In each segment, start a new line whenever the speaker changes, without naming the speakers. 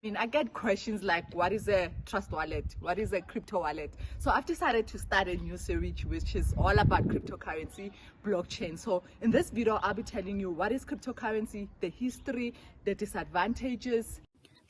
I get questions like, what is a trust wallet? What is a crypto wallet? So I've decided to start a new series which is all about cryptocurrency, blockchain. So in this video, I'll be telling you what is cryptocurrency, the history, the disadvantages.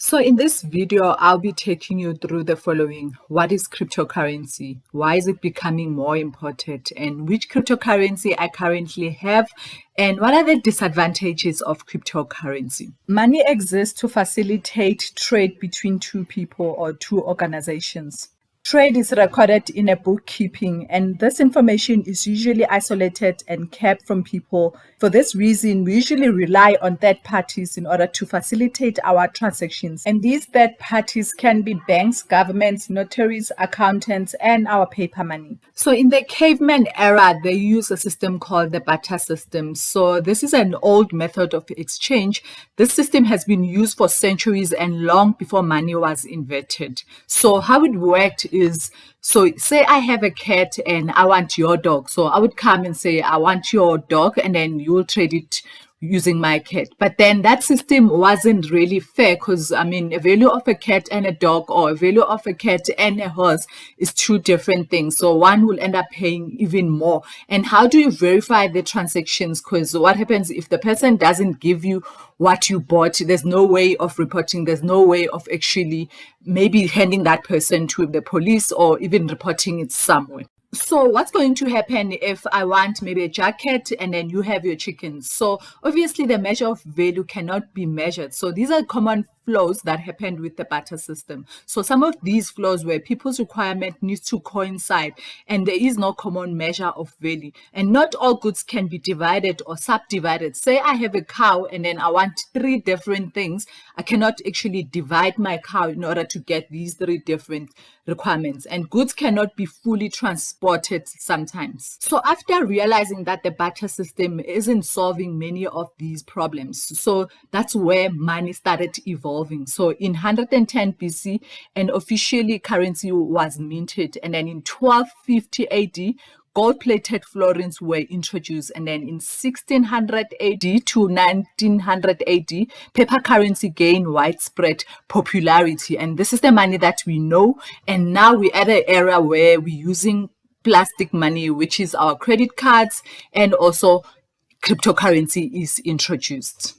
So in this video, I'll be taking you through the following. What is cryptocurrency? Why is it becoming more important? And which cryptocurrency I currently have? And what are the disadvantages of cryptocurrency? Money exists to facilitate trade between two people or two organizations. Trade is recorded in a bookkeeping, and this information is usually isolated and kept from people. For this reason, we usually rely on third parties in order to facilitate our transactions. And these third parties can be banks, governments, notaries, accountants, and our paper money. So in the caveman era, they use a system called the barter system. So this is an old method of exchange. This system has been used for centuries and long before money was invented. So how it worked is, so say I have a cat and I want your dog. So I would come and say, I want your dog, and then you will trade it using my cat. But then that system wasn't really fair because, a value of a cat and a dog, or a value of a cat and a horse, is two different things. So one will end up paying even more. And how do you verify the transactions? Because what happens if the person doesn't give you what you bought? There's no way of reporting. There's no way of actually maybe handing that person to the police or even reporting it somewhere. So what's going to happen if I want maybe a jacket and then you have your chickens? So obviously the measure of value cannot be measured. So these are common flaws that happened with the barter system. So some of these flaws where people's requirement needs to coincide and there is no common measure of value. And not all goods can be divided or subdivided. Say I have a cow and then I want three different things. I cannot actually divide my cow in order to get these three different requirements, and goods cannot be fully transported sometimes. So after realizing that the barter system isn't solving many of these problems, so that's where money started evolving. So in 110 BC, an officially currency was minted, and then in 1250 AD, gold-plated florins were introduced, and then in 1600 AD to 1900 AD, paper currency gained widespread popularity, and this is the money that we know. And now we're at an era where we're using plastic money, which is our credit cards, and also cryptocurrency is introduced.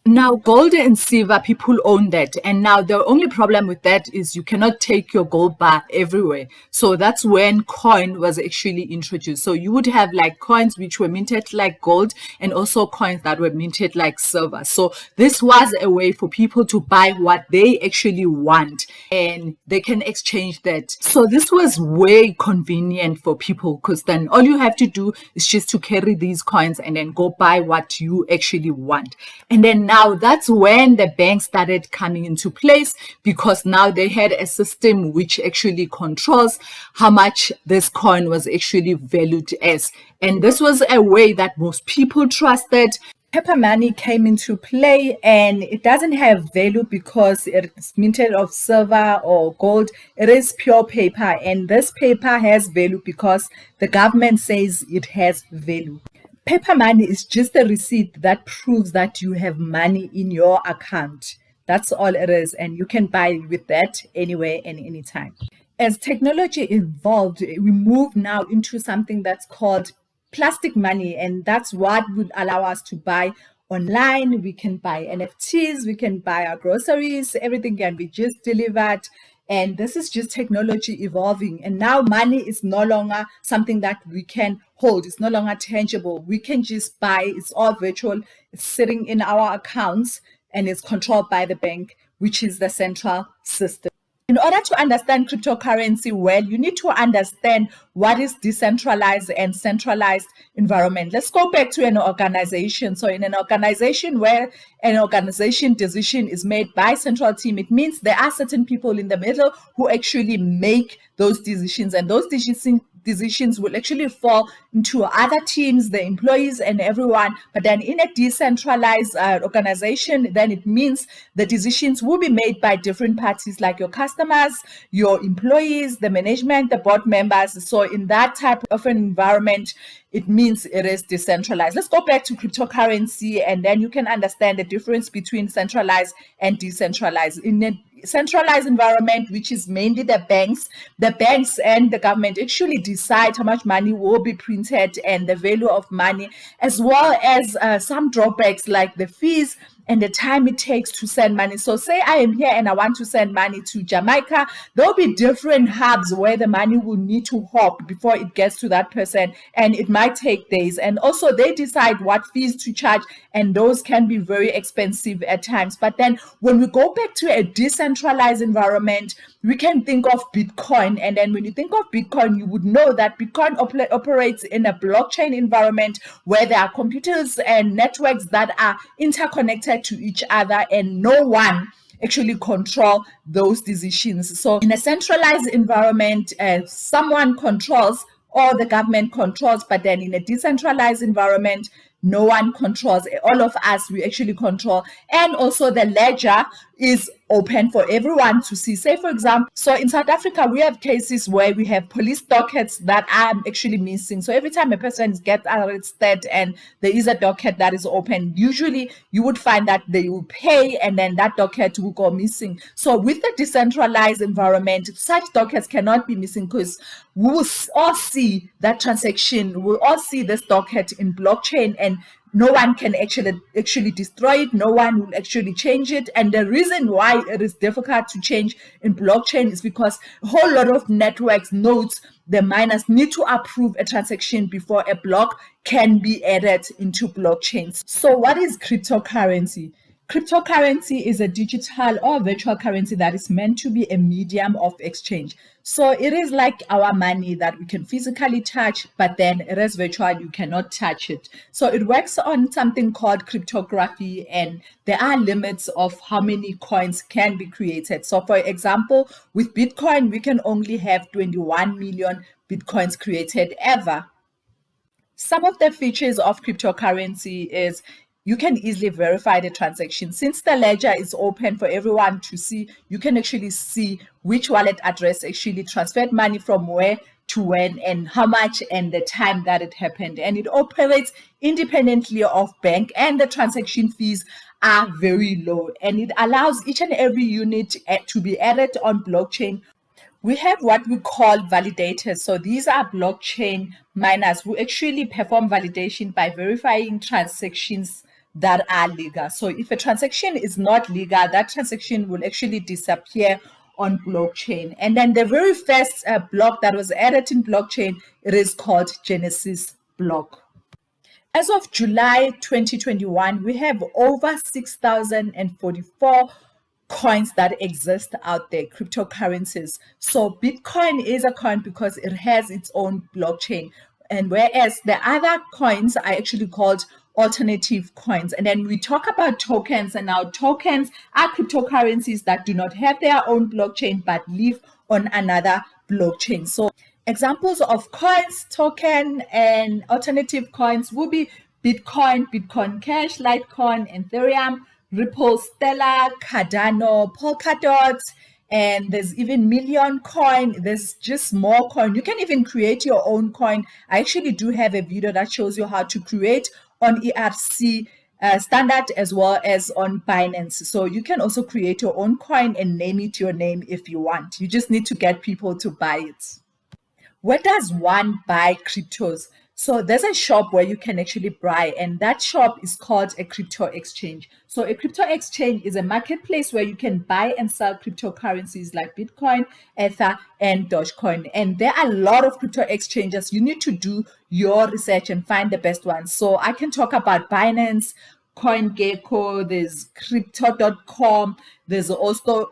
Now, gold and silver, people own that. And now the only problem with that is you cannot take your gold bar everywhere. So that's when coin was actually introduced. So you would have like coins which were minted like gold, and also coins that were minted like silver. So this was a way for people to buy what they actually want, and they can exchange that. So this was way convenient for people, because then all you have to do is just to carry these coins and then go buy what you actually want. And then now that's when the bank started coming into place, because now they had a system which actually controls how much this coin was actually valued as. And this was a way that most people trusted. Paper money came into play, and it doesn't have value because it's minted of silver or gold. It is pure paper, and this paper has value because the government says it has value. Paper money is just a receipt that proves that you have money in your account. That's all it is, and you can buy with that anywhere and anytime. As technology evolved, we move now into something that's called plastic money, and that's what would allow us to buy online. We can buy NFTs, we can buy our groceries, everything can be just delivered. And this is just technology evolving. And now money is no longer something that we can hold. It's no longer tangible. We can just buy. It's all virtual. It's sitting in our accounts, and it's controlled by the bank, which is the central system. In order to understand cryptocurrency well, you need to understand what is decentralized and centralized environment. Let's go back to an organization. So in an organization where an organization decision is made by central team, it means there are certain people in the middle who actually make those decisions, and those decisions will actually fall into other teams, the employees and everyone. But then in a decentralized organization, then it means the decisions will be made by different parties like your customers, your employees, the management, the board members. So in that type of an environment, it means it is decentralized. Let's go back to cryptocurrency, and then you can understand the difference between centralized and decentralized. In a centralized environment, which is mainly the banks and the government actually decide how much money will be printed and the value of money, as well as some drawbacks like the fees and the time it takes to send money. So say I am here and I want to send money to Jamaica, there'll be different hubs where the money will need to hop before it gets to that person, and it might take days. And also they decide what fees to charge, and those can be very expensive at times. But then when we go back to a decentralized environment, we can think of Bitcoin. And then when you think of Bitcoin, you would know that Bitcoin operates in a blockchain environment where there are computers and networks that are interconnected to each other, and no one actually control those decisions. So in a centralized environment, someone controls or the government controls, but then in a decentralized environment, no one controls. All of us, we actually control. And also the ledger is open for everyone to see. Say, for example, so in South Africa, we have cases where we have police dockets that are actually missing. So every time a person gets arrested and there is a docket that is open, usually you would find that they will pay and then that docket will go missing. So with the decentralized environment, such dockets cannot be missing because we will all see that transaction, we'll all see this docket in blockchain, and no one can actually destroy it. No one will actually change it. And the reason why it is difficult to change in blockchain is because a whole lot of networks, nodes, the miners need to approve a transaction before a block can be added into blockchains. So what is cryptocurrency? Cryptocurrency is a digital or virtual currency that is meant to be a medium of exchange. So it is like our money that we can physically touch, but then it is virtual, you cannot touch it. So it works on something called cryptography, and there are limits of how many coins can be created. So for example, with Bitcoin, we can only have 21 million Bitcoins created ever. Some of the features of cryptocurrency is you can easily verify the transaction. Since the ledger is open for everyone to see, you can actually see which wallet address actually transferred money from where to when and how much and the time that it happened. And it operates independently of bank, and the transaction fees are very low. And it allows each and every unit to be added on blockchain. We have what we call validators. So these are blockchain miners who actually perform validation by verifying transactions that are legal. So if a transaction is not legal, that transaction will actually disappear on blockchain. And then the very first block that was added in blockchain, it is called Genesis block. As of July 2021, we have over 6,044 coins that exist out there, cryptocurrencies. So Bitcoin is a coin because it has its own blockchain, and whereas the other coins are actually called alternative coins. And then we talk about tokens, and now tokens are cryptocurrencies that do not have their own blockchain but live on another blockchain. So examples of coins, token, and alternative coins will be Bitcoin, Bitcoin Cash, Litecoin, ETHEREUM, Ripple, Stellar, Cardano, Polkadot, and there's even Million Coin. There's just more coin. You can even create your own coin. I actually do have a video that shows you how to create on ERC standard as well as on Binance. So you can also create your own coin and name it your name if you want. You just need to get people to buy it. Where does one buy cryptos? So there's a shop where you can actually buy, and that shop is called a crypto exchange. So a crypto exchange is a marketplace where you can buy and sell cryptocurrencies like Bitcoin, Ether, and Dogecoin. And there are a lot of crypto exchanges. You need to do your research and find the best ones. So I can talk about Binance, CoinGecko, there's crypto.com, there's also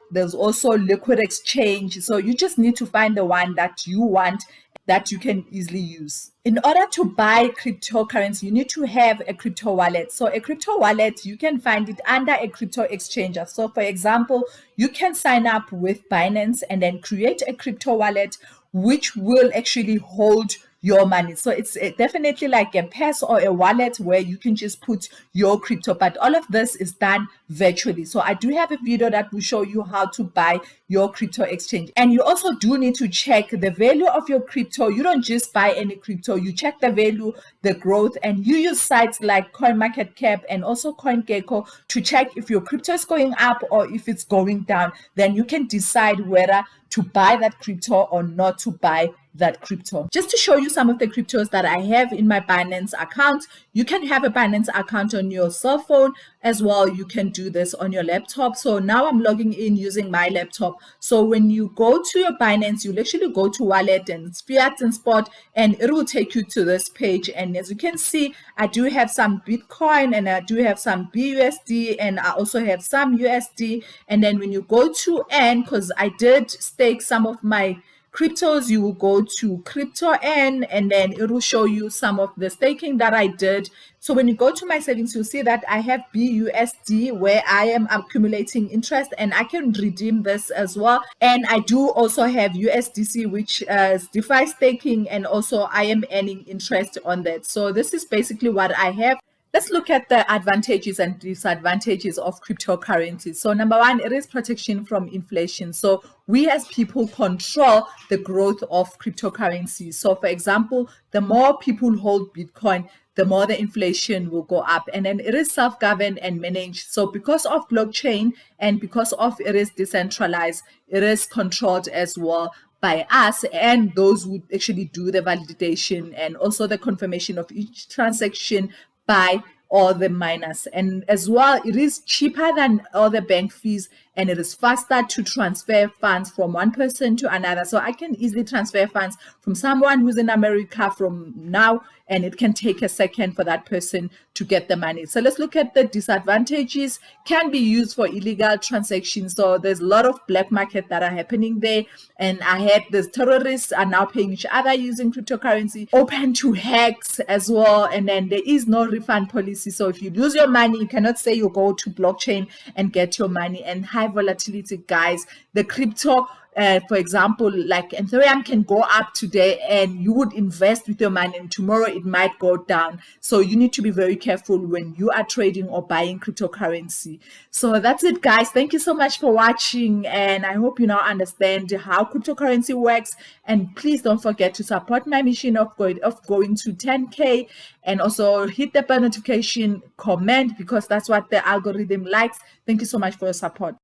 Liquid Exchange. So you just need to find the one that you want, that you can easily use. In order to buy cryptocurrency, you need to have a crypto wallet. So a crypto wallet, you can find it under a crypto exchanger. So for example, you can sign up with Binance and then create a crypto wallet which will actually hold your money. So it's definitely like a purse or a wallet where you can just put your crypto, but all of this is done virtually. So I do have a video that will show you how to buy your crypto exchange. And you also do need to check the value of your crypto. You don't just buy any crypto, you check the value, the growth, and you use sites like CoinMarketCap and also CoinGecko to check if your crypto is going up or if it's going down. Then you can decide whether to buy that crypto or not to buy that crypto. Just to show you some of the cryptos that I have in my Binance account, you can have a Binance account on your cell phone as well. You can do this on your laptop. So now I'm logging in using my laptop. So when you go to your Binance, you'll actually go to wallet and fiat and spot, and it will take you to this page. And as you can see, I do have some Bitcoin and I do have some BUSD and I also have some USD. And then when you go to N, because I did stake some of my cryptos, you will go to crypto N and then it will show you some of the staking that I did. So when you go to my settings, you'll see that I have BUSD where I am accumulating interest and I can redeem this as well. And I do also have USDC, which is DeFi staking, and also I am earning interest on that. So this is basically what I have. Let's look at the advantages and disadvantages of cryptocurrencies. So number one, it is protection from inflation. So we as people control the growth of cryptocurrencies. So for example, the more people hold Bitcoin, the more the inflation will go up. And then it is self-governed and managed. So because of blockchain and because of it is decentralized, it is controlled as well by us and those who actually do the validation and also the confirmation of each transaction by all the miners. And as well, it is cheaper than all the bank fees and it is faster to transfer funds from one person to another. So I can easily transfer funds from someone who's in America from now, and it can take a second for that person to get the money. So let's look at the disadvantages. Can be used for illegal transactions. So there's a lot of black market that are happening there. And I had the terrorists are now paying each other using cryptocurrency, open to hacks as well. And then there is no refund policy. So if you lose your money, you cannot say you go to blockchain and get your money. And high volatility, guys, the crypto, for example, like ETHEREUM can go up today and you would invest with your money and tomorrow it might go down. So you need to be very careful when you are trading or buying cryptocurrency. So that's it, guys. Thank you so much for watching, and I hope you now understand how cryptocurrency works. And please don't forget to support my mission of going to 10K, and also hit the bell notification, comment, because that's what the algorithm likes. Thank you so much for your support.